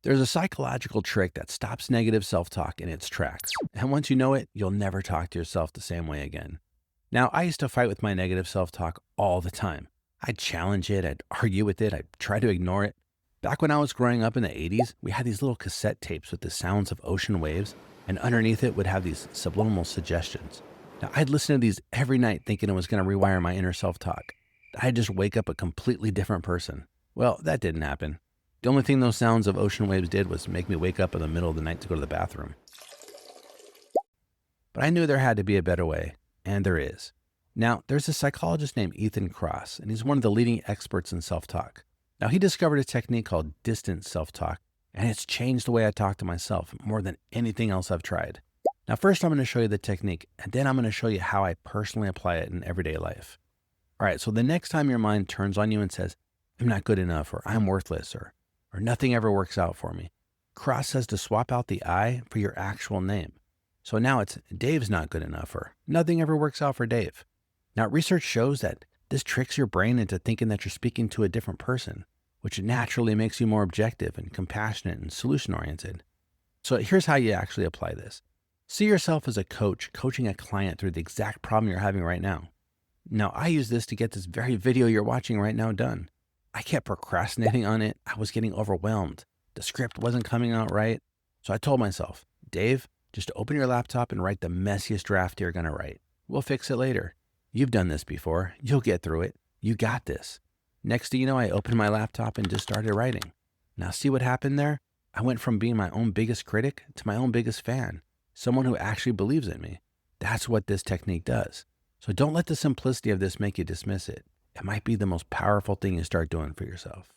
There's a psychological trick that stops negative self-talk in its tracks. And once you know it, you'll never talk to yourself the same way again. Now, I used to fight with my negative self-talk all the time. I'd challenge it, I'd argue with it, I'd try to ignore it. Back when I was growing up in the 80s, we had these little cassette tapes with the sounds of ocean waves, and underneath it would have these subliminal suggestions. Now, I'd listen to these every night thinking it was going to rewire my inner self-talk. I'd just wake up a completely different person. Well, that didn't happen. The only thing those sounds of ocean waves did was make me wake up in the middle of the night to go to the bathroom. But I knew there had to be a better way, and there is. Now, there's a psychologist named Ethan Kross, and he's one of the leading experts in self-talk. Now, he discovered a technique called distant self-talk, and it's changed the way I talk to myself more than anything else I've tried. Now, first I'm going to show you the technique, and then I'm going to show you how I personally apply it in everyday life. All right, so the next time your mind turns on you and says, I'm not good enough, or I'm worthless, or nothing ever works out for me, Kross says to swap out the I for your actual name. So now it's Dave's not good enough, or nothing ever works out for Dave. Now, research shows that this tricks your brain into thinking that you're speaking to a different person, which naturally makes you more objective and compassionate and solution-oriented. So here's how you actually apply this. See yourself as a coach coaching a client through the exact problem you're having right now. Now, I use this to get this very video you're watching right now done. I kept procrastinating on it. I was getting overwhelmed. The script wasn't coming out right. So I told myself, Dave, just open your laptop and write the messiest draft you're going to write. We'll fix it later. You've done this before. You'll get through it. You got this. Next thing you know, I opened my laptop and just started writing. Now, see what happened there? I went from being my own biggest critic to my own biggest fan, someone who actually believes in me. That's what this technique does. So don't let the simplicity of this make you dismiss it. It might be the most powerful thing you start doing for yourself.